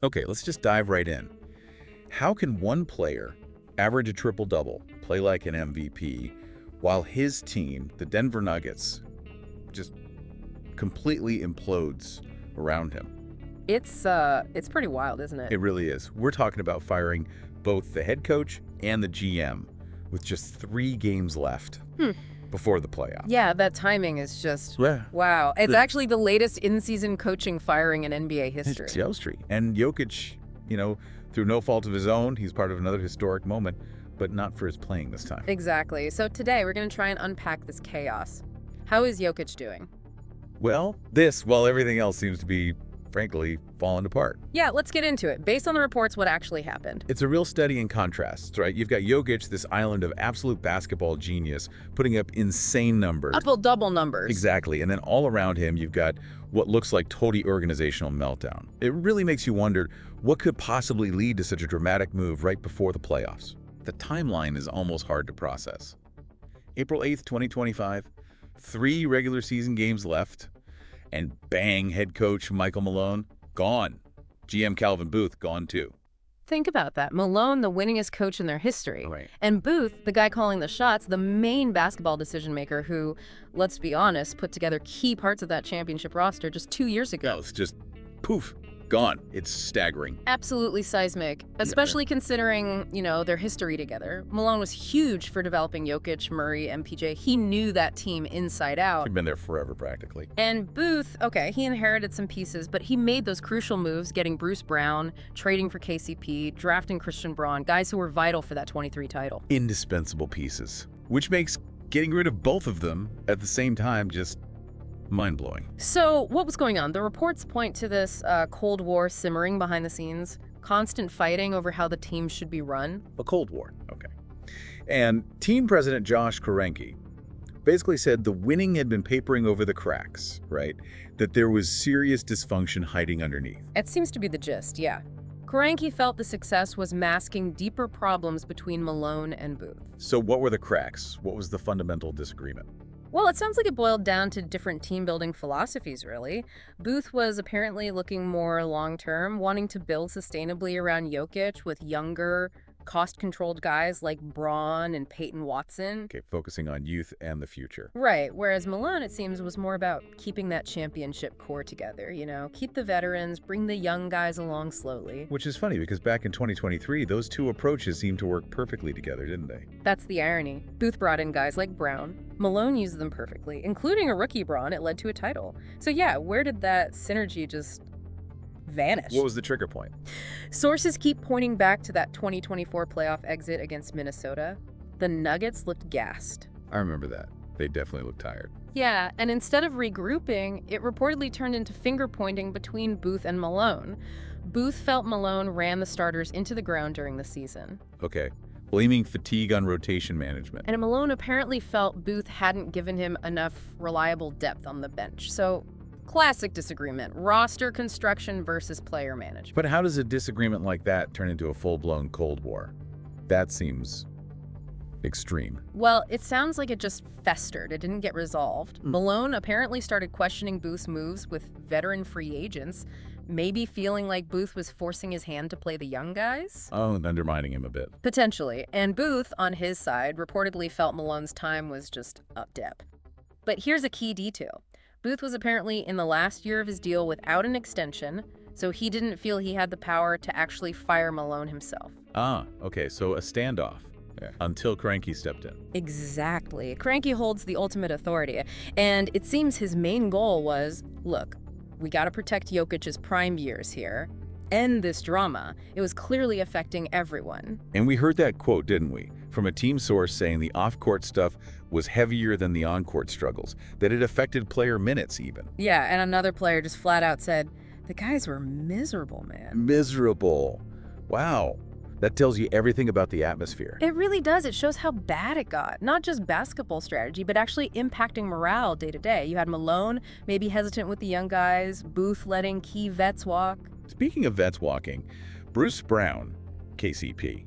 Okay, let's just dive right in. How can one player average a triple-double, play like an MVP, while his team, the Denver Nuggets, just completely implodes around him? It's pretty wild, isn't it? It really is. We're talking about firing both the head coach and the GM with just 3 games left before the playoffs. Yeah, that timing is just, Yeah. wow. It's actually the latest in-season coaching firing in NBA history. It's history. And Jokic, through no fault of his own, he's part of another historic moment, but not for his playing this time. Exactly. So today we're going to try and unpack this chaos. How is Jokic doing? Well, while everything else seems to be, frankly, falling apart. Yeah, let's get into it. Based on the reports, what actually happened? It's a real study in contrasts, right? You've got Jokic, this island of absolute basketball genius, putting up insane numbers. Double numbers. Exactly. And then all around him, you've got what looks like total organizational meltdown. It really makes you wonder what could possibly lead to such a dramatic move right before the playoffs. The timeline is almost hard to process. April 8th, 2025, 3 regular season games left, and bang, head coach Michael Malone, gone. GM Calvin Booth, gone too. Think about that. Malone, the winningest coach in their history. Right. And Booth, the guy calling the shots, the main basketball decision maker who, let's be honest, put together key parts of that championship roster just 2 years ago. No, it's just poof, gone. It's staggering. Absolutely seismic, especially considering, their history together. Malone was huge for developing Jokic, Murray, MPJ. He knew that team inside out. He'd been there forever, practically. And Booth, okay, he inherited some pieces, but he made those crucial moves, getting Bruce Brown, trading for KCP, drafting Christian Braun, guys who were vital for that 23 title. Indispensable pieces, which makes getting rid of both of them at the same time just mind-blowing. So what was going on? The reports point to this Cold War simmering behind the scenes, constant fighting over how the team should be run. A Cold War, okay. And team president Josh Kroenke basically said the winning had been papering over the cracks, right? That there was serious dysfunction hiding underneath. It seems to be the gist, yeah. Kroenke felt the success was masking deeper problems between Malone and Booth. So what were the cracks? What was the fundamental disagreement? Well, it sounds like it boiled down to different team-building philosophies, really. Booth was apparently looking more long-term, wanting to build sustainably around Jokic with younger, cost-controlled guys like Braun and Peyton Watson. Okay, focusing on youth and the future. Right, whereas Malone, it seems, was more about keeping that championship core together, keep the veterans, bring the young guys along slowly. Which is funny because back in 2023, those two approaches seemed to work perfectly together, didn't they? That's the irony. Booth brought in guys like Brown. Malone used them perfectly, including a rookie Braun. It led to a title. So yeah, where did that synergy just vanish? What was the trigger point? Sources keep pointing back to that 2024 playoff exit against Minnesota. The Nuggets looked gassed. I remember that. They definitely looked tired. Yeah, and instead of regrouping, it reportedly turned into finger-pointing between Booth and Malone. Booth felt Malone ran the starters into the ground during the season. Okay. Blaming fatigue on rotation management. And Malone apparently felt Booth hadn't given him enough reliable depth on the bench. So, classic disagreement. Roster construction versus player management. But how does a disagreement like that turn into a full-blown Cold War? That seems extreme. Well, it sounds like it just festered. It didn't get resolved. Malone apparently started questioning Booth's moves with veteran free agents, maybe feeling like Booth was forcing his hand to play the young guys? Oh, and undermining him a bit. Potentially. And Booth, on his side, reportedly felt Malone's time was just up depth. But here's a key detail. Booth was apparently in the last year of his deal without an extension, so he didn't feel he had the power to actually fire Malone himself. Ah, okay, so a standoff. Yeah. Until Kroenke stepped in. Exactly. Kroenke holds the ultimate authority, and it seems his main goal was, look, we gotta protect Jokic's prime years here. End this drama. It was clearly affecting everyone. And we heard that quote, didn't we? From a team source saying the off-court stuff was heavier than the on-court struggles, that it affected player minutes even. Yeah, and another player just flat out said, the guys were miserable, man. Miserable. Wow. That tells you everything about the atmosphere. It really does. It shows how bad it got. Not just basketball strategy, but actually impacting morale day to day. You had Malone maybe hesitant with the young guys, Booth letting key vets walk. Speaking of vets walking, Bruce Brown, KCP.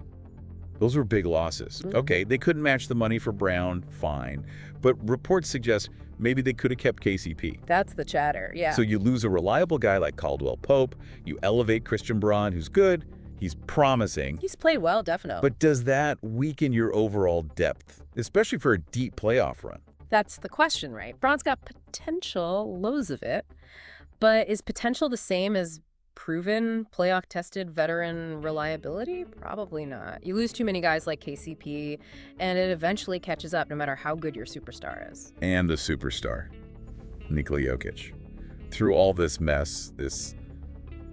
Those were big losses. Okay, they couldn't match the money for Brown, fine. But reports suggest maybe they could have kept KCP. That's the chatter, yeah. So you lose a reliable guy like Caldwell Pope, you elevate Christian Braun, who's good, he's promising. He's played well, definitely. But does that weaken your overall depth, especially for a deep playoff run? That's the question, right? Braun's got potential, loads of it. But is potential the same as proven, playoff-tested veteran reliability? Probably not. You lose too many guys like KCP, and it eventually catches up no matter how good your superstar is. And the superstar, Nikola Jokic. Through all this mess, this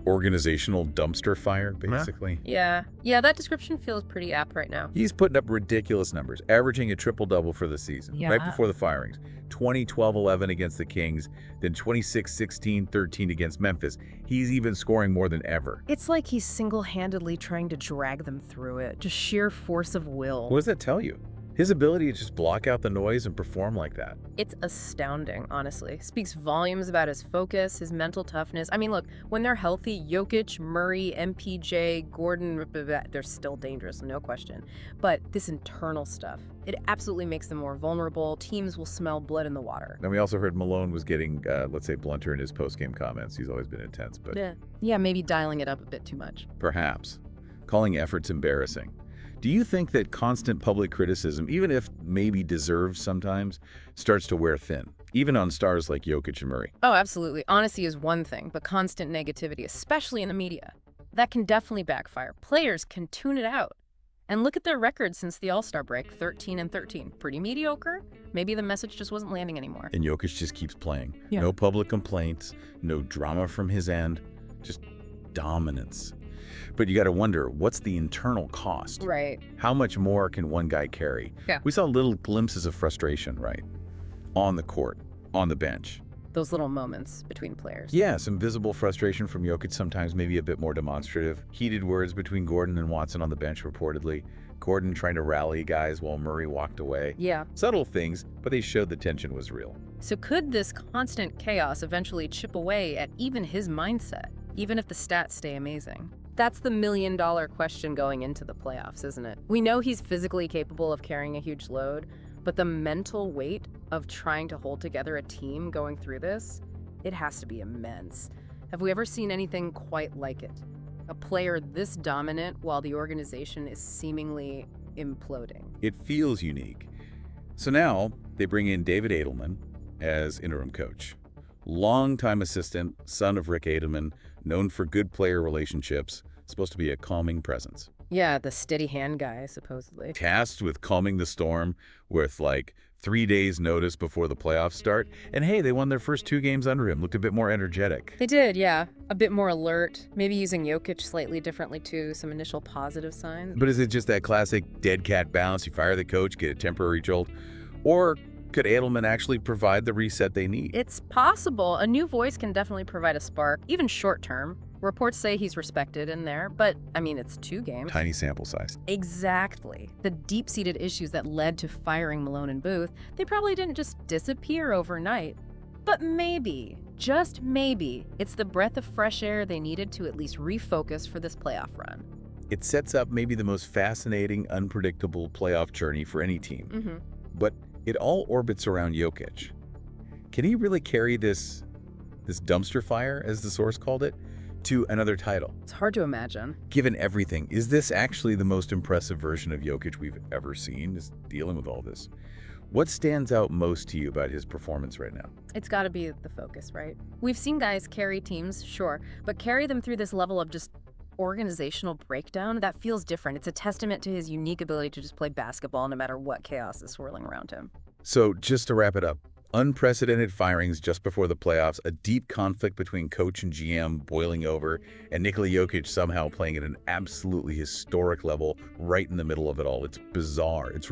organizational dumpster fire, basically. Yeah, that description feels pretty apt right now. He's putting up ridiculous numbers, averaging a triple-double for the season, right before the firings. 20-12-11 against the Kings, then 26-16-13 against Memphis. He's even scoring more than ever. It's like he's single-handedly trying to drag them through it, just sheer force of will. What does that tell you? His ability to just block out the noise and perform like that. It's astounding, honestly. Speaks volumes about his focus, his mental toughness. I mean, look, when they're healthy, Jokic, Murray, MPJ, Gordon, they're still dangerous, no question. But this internal stuff, it absolutely makes them more vulnerable. Teams will smell blood in the water. And we also heard Malone was getting, let's say, blunter in his post-game comments. He's always been intense, but... Yeah, maybe dialing it up a bit too much. Perhaps. Calling efforts embarrassing. Do you think that constant public criticism, even if maybe deserved sometimes, starts to wear thin, even on stars like Jokic and Murray? Oh, absolutely. Honesty is one thing, but constant negativity, especially in the media, that can definitely backfire. Players can tune it out. And look at their record since the All-Star break, 13-13. Pretty mediocre. Maybe the message just wasn't landing anymore. And Jokic just keeps playing. Yeah. No public complaints, no drama from his end, just dominance. But you got to wonder, what's the internal cost? Right. How much more can one guy carry? Yeah. We saw little glimpses of frustration, right? On the court, on the bench. Those little moments between players. Yeah, some visible frustration from Jokic, sometimes maybe a bit more demonstrative. Heated words between Gordon and Watson on the bench, reportedly. Gordon trying to rally guys while Murray walked away. Yeah. Subtle things, but they showed the tension was real. So could this constant chaos eventually chip away at even his mindset, even if the stats stay amazing? That's the million-dollar question going into the playoffs, isn't it? We know he's physically capable of carrying a huge load, but the mental weight of trying to hold together a team going through this, it has to be immense. Have we ever seen anything quite like it? A player this dominant while the organization is seemingly imploding. It feels unique. So now they bring in David Edelman as interim coach. Longtime assistant, son of Rick Edelman, known for good player relationships, supposed to be a calming presence. Yeah, the steady hand guy, supposedly. Tasked with calming the storm with like 3 days notice before the playoffs start. And hey, they won their first 2 games under him, looked a bit more energetic. They did, yeah. A bit more alert, maybe using Jokic slightly differently too, some initial positive signs. But is it just that classic dead cat bounce? You fire the coach, get a temporary jolt? Or could Edelman actually provide the reset they need? It's possible. A new voice can definitely provide a spark, even short term. Reports say he's respected in there, but, I mean, it's 2 games. Tiny sample size. Exactly. The deep-seated issues that led to firing Malone and Booth, they probably didn't just disappear overnight. But maybe, just maybe, it's the breath of fresh air they needed to at least refocus for this playoff run. It sets up maybe the most fascinating, unpredictable playoff journey for any team. But it all orbits around Jokic. Can he really carry this dumpster fire, as the source called it, to another title? It's hard to imagine. Given everything, is this actually the most impressive version of Jokic we've ever seen, is dealing with all this? What stands out most to you about his performance right now? It's got to be the focus, right? We've seen guys carry teams, sure, but carry them through this level of just organizational breakdown, that feels different. It's a testament to his unique ability to just play basketball no matter what chaos is swirling around him. So just to wrap it up, unprecedented firings just before the playoffs, a deep conflict between coach and GM boiling over, and Nikola Jokic somehow playing at an absolutely historic level right in the middle of it all. It's bizarre. It's